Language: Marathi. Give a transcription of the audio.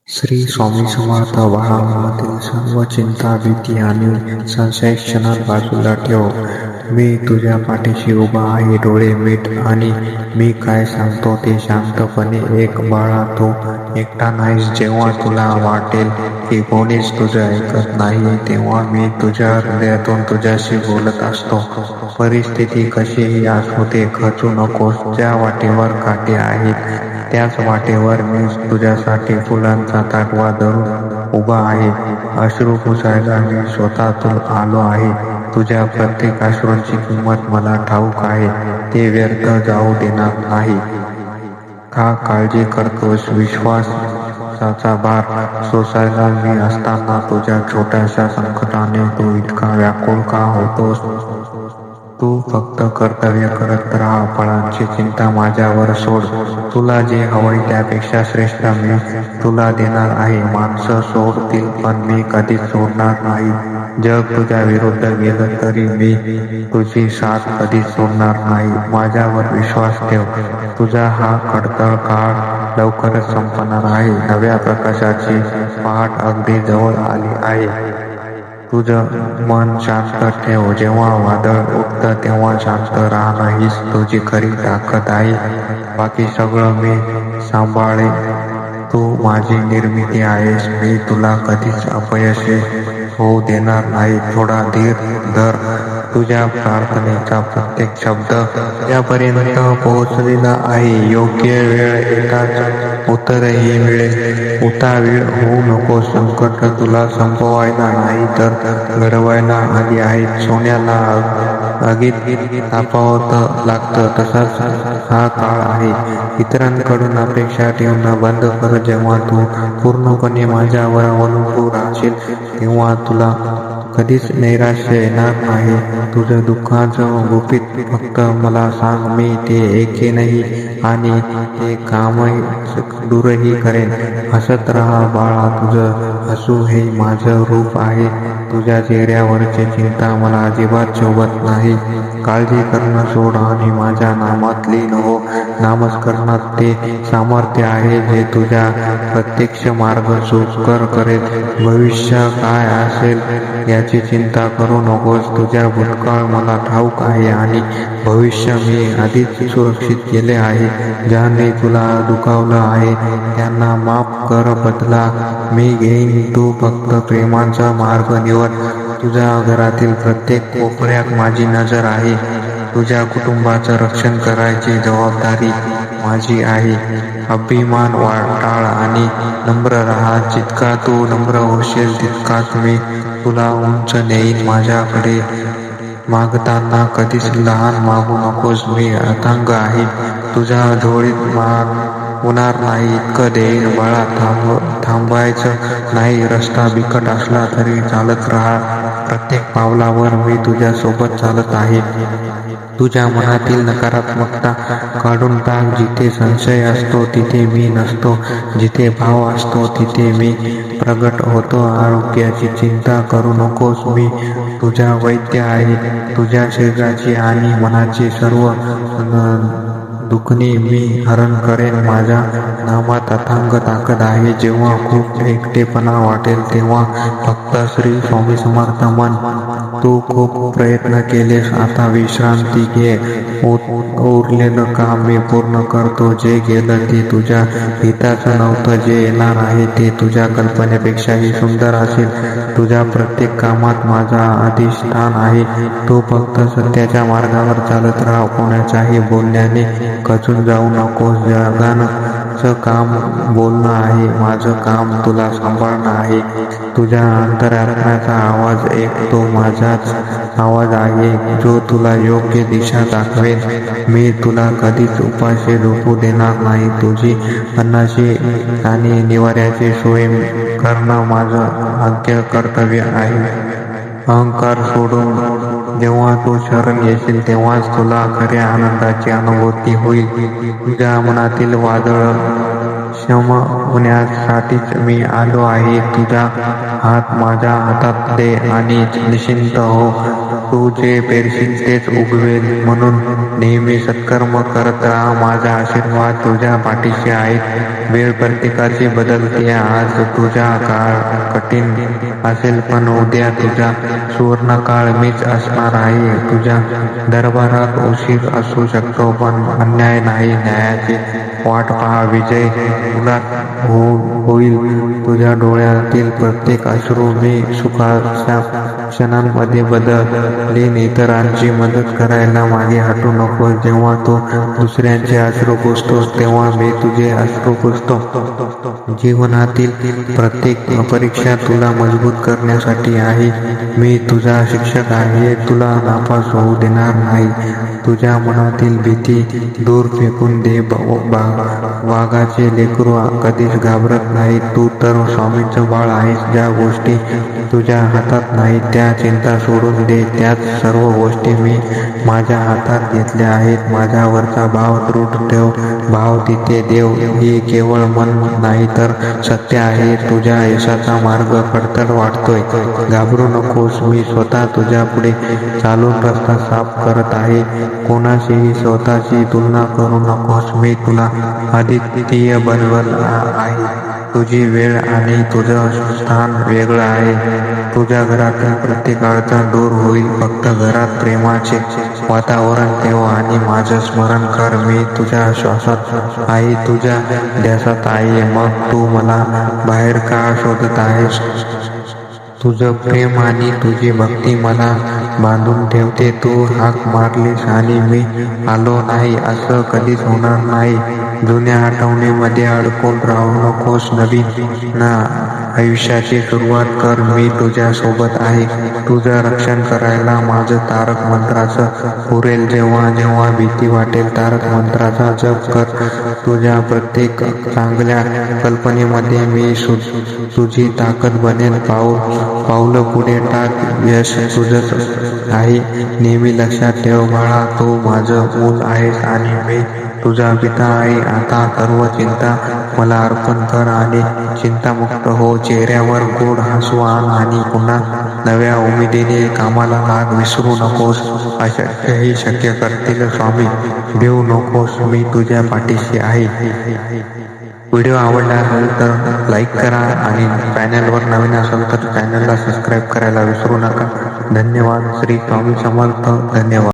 श्री स्वामी समर्थ. बाळामनातील सर्व चिंता, भीती आणि संशय क्षणात बाजूला ठेव. मी तुझ्या पाठीशी उभा आहे. डोळे मिट आणि मी काय सांगतो ते शांतपणे ऐक. बाळा, तू एकटा नाहीस. जेव्हा तुला वाटेल की कोणीच तुझं ऐकत नाही, तेव्हा मी तुझ्या हृदयातून तुझ्याशी बोलत असतो. परिस्थिती कशीही असू दे, खचू नकोस. ज्या वाटेवर काटे आहेत त्याच वाटेवर मी तुझ्यासाठी फुलांचा ताटवा धरून उभा आहे. अश्रू पुसायला मी स्वतःतून आलो आहे. तुझ्या प्रत्येक अश्रूंची किंमत मला ठाऊक आहे. ते व्यर्थ जाऊ देणार नाही. का काळजी करतोस? विश्वासाचा भार सोसायला मी असताना तुझ्या छोट्याशा संकटाने तू इतका व्याकुळ का होतोस? तू फक्त कर्तव्य करत राहा. फळांची चिंता माझ्यावर सोड. तुला जे हवंय त्यापेक्षा श्रेष्ठ मी तुला देणार आहे. माणसं सोडतील पण मी कधीच सोडणार नाही. जग तुझ्या विरुद्ध गेलं तरी मी तुझी साथ कधीच सोडणार नाही. माझ्यावर विश्वास ठेव. तुझा हा खडतर काळ लवकरच संपणार आहे. नव्या प्रकाशाची पहाट अगदी जवळ आली आहे. तुझं मन शांत ठेव. जेव्हा वादळ उठतं तेव्हा शांत राहणं हीच तुझी खरी ताकद आहे. बाकी सगळं मी सांभाळेन. तू माझी निर्मिती आहेस. मी तुला कधीच अपयशी होऊ देणार नाही. थोडा धीर धर. तुझ्या प्रार्थनेचा प्रत्येक शब्द त्यापर्यंत पोहोचलेला आहे. योग्य वेळ येताच उत्तरही मिळेल. उतावीळ होऊ नको. संकट तुला संपवायला नाही तर घडवायला आली आहेत. सोन्याला आगीत तापवावं लागतं, तसाच हा काळ आहे. इतरांकडून अपेक्षा ठेवणं बंद कर. जेव्हा तू पूर्णपणे माझ्यावर अवलंबून राहशील तेव्हा तुला कधीच नैराश्य येणार नाही. तुझं दुःखाचं गुपित फक्त मला सांग. मी ते ऐकेनही आणि ते कामही दूरही करेन. हसत राहा बाळा. तुझं हसू हे माझं रूप आहे. तुझ्या चेहऱ्यावरची चिंता मला अजिबात शोभत नाही. काळजी करणं सोड आणि माझ्या नामात लीन हो. नामस्मरणात ते सामर्थ्य आहे जे तुझ्या प्रत्यक्ष मार्ग सुकर करेल. भविष्य काय असेल याची चिंता करू नकोस. तुझ्या भूतकाळ मला ठाऊक आहे आणि भविष्य मी आधीच सुरक्षित केले आहे. ज्यांनी तुला दुखावलं आहे त्यांना माफ कर. बदला मी घेईन. तू फक्त प्रेमाचा मार्ग निवड. तुझ्या घरातील प्रत्येक कोपऱ्यात माझी नजर आहे. तुझ्या कुटुंबाचं रक्षण करायची जबाबदारी माझी आहे. अभिमान टाळ आणि नम्र राहा. जितका तू नम्र होशील तितकाच मी तुला उंच नेईन. माझ्याकडे मागताना कधीच लहान मागू नकोस. मी अथांग आहे. तुझ्या झोळीत होणार नाही इतकं देईन. बाळा, थांबायचं नाही. रस्ता बिकट असला तरी चालत राहा. प्रत्येक पावलावर मी तुझ्या सोबत चालत आहे. तुझ्या मनातील नकारात्मकता काढून टाक. जिथे संशय असतो तिथे मी नसतो. जिथे भाव असतो तिथे मी प्रगट होतो. आरोग्याची चिंता करू नकोस. मी तुझा वैद्य आहे. तुझ्या शरीराची आणि मनाची सर्व दुखणी मी हरण करेन. माझ्या नामात अथांग ताकद आहे. जेव्हा खूप एकटेपणा वाटेल तेव्हा फक्त श्री स्वामी समर्थ म्हण. तू खूप प्रयत्न केलेस, आता विश्रांती घे. उरलेलं काम मी पूर्ण करतो. जे गेलं ते तुझ्या हिताचं नव्हतं. जे येणार आहे ते तुझ्या कल्पनेपेक्षाही सुंदर असेल. तुझ्या प्रत्येक कामात माझा अधिष्ठान आहे. तू फक्त सत्याच्या मार्गावर चालत राहा. कोणाच्याही बोलण्याने खचून जाऊ नकोस. जगाचं काम बोलणं आहे. माझं काम तुला सांभाळणं आहे. तुझ्या अंतरात्म्याचा आवाज तो माझाच आवाज आहे जो तुला योग्य दिशा दाखवेल. मी तुला कधीच उपाशी झोपू देणार नाही. तुझी अन्नाची आणि निवाऱ्याची सोय करणं माझं आद्य कर्तव्य आहे. अहंकार सोडून जेव्हा तू शरण येशील तेव्हाच तुला खऱ्या आनंदाची अनुभूती होईल. तुझ्या मनातील वादळ शमवण्यासाठीच मी आलो आहे. तुझा हात माझ्या हातात दे आणि निश्चिंत हो. तू जे पेरशील तेच उगवेल, म्हणून नेहमी सत्कर्म करत राहा. माझा आशीर्वाद तुझ्या पाठीशी आहेत. वेळ प्रत्येकाची बदलते. आज तुझा काळ कठीण असेल, पण उद्या तुझा सुवर्णकाळ मीच असणार आहे. तुझ्या दरबारात उशीर असू शकतो, पण अन्याय नाही. न्यायाची वाट पहा, विजय तुला होईल. तुझ्या डोळ्यातील प्रत्येक अश्रू मी सुखाच्या क्षणांमध्ये बदलेन. इतरांची मदत करायला मागे हटू नको. जेव्हा तू दुसऱ्यांचे अश्रू पुसतोस, तेव्हा मी तुझे अश्रू पुसतो. जीवनातील प्रत्येक परीक्षा तुला मजबूत करण्यासाठी आहे. मी तुझा शिक्षक आहे, तुला नापास होऊ देणार नाही. तुझ्या मनातील भीती दूर फेकून दे. वाघाचे लेकरू कधीच घाबरत नाही. तू तर स्वामींचं बाळ आहेस. ज्या गोष्टी तुझ्या हातात नाही त्या चिंता सोडून दे. त्याच सर्व गोष्टी मी माझ्या हातात घेतल्या आहेत. माझ्यावरचा भाव दृढ ठेव. भाव तिथे देव. ही केवळ मन नाही तर सत्य आहे. तुझ्या यशाचा मार्ग खडतर वाटतोय, घाबरू नकोस. मी स्वतः तुझ्या पुढे चालून रस्ता साफ करत आहे. कोणाशीही स्वतःची तुलना करू नकोस. मी तुला अद्वितीय बनवल आहे. तुझी वेळ आणि तुझं स्थान वेगळं आहे. तुझ्या घरातील प्रत्येक अडचण दूर होईल. फक्त घरात प्रेमाचे वातावरण ठेव आणि माझं स्मरण कर. मी तुझ्या श्वासात आहे, तुझ्या ध्यासात आहे. मग तू मला बाहेर का शोधत आहेस? तुझं प्रेम आणि तुझी भक्ती मला बांधून ठेवते. तू हाक मारलीस आणि मी आलो नाही असं कधीच होणार नाही. जुन्या आठवणीमध्ये अडकून राहू नकोस. नवीन आयुष्याची सुरुवात कर. मी तुझ्या सोबत आहे. तुझं रक्षण करायला माझं तारक मंत्राचं पुरेल. जेव्हा जेव्हा भीती वाटेल, तारक मंत्राचा जप कर. तुझ्या प्रत्येक चांगल्या कल्पनेमध्ये मी तुझी ताकद बनेन. पाऊलं पुढे टाक. यश तुझंच आहे. नेहमी लक्षात ठेव बाळा, तू माझं मूल आहेस आणि मी तुझा पिता आहे. आता सर्व चिंता मला अर्पण कर आणि चिंतामुक्त हो. चेहऱ्यावर गोड हसू आण आणि पुन्हा नव्या उमेदीने कामाला लाग. विसरू नकोस, अशक्यही शक्य करतील स्वामी. भिवू नकोस, मी तुझ्या पाठीशी आहे. व्हिडिओ आवडला असेल तर लाईक करा आणि चॅनलवर नवीन असेल तर चॅनलला सबस्क्राईब करायला विसरू नका. धन्यवाद. श्री स्वामी समर्थ. धन्यवाद.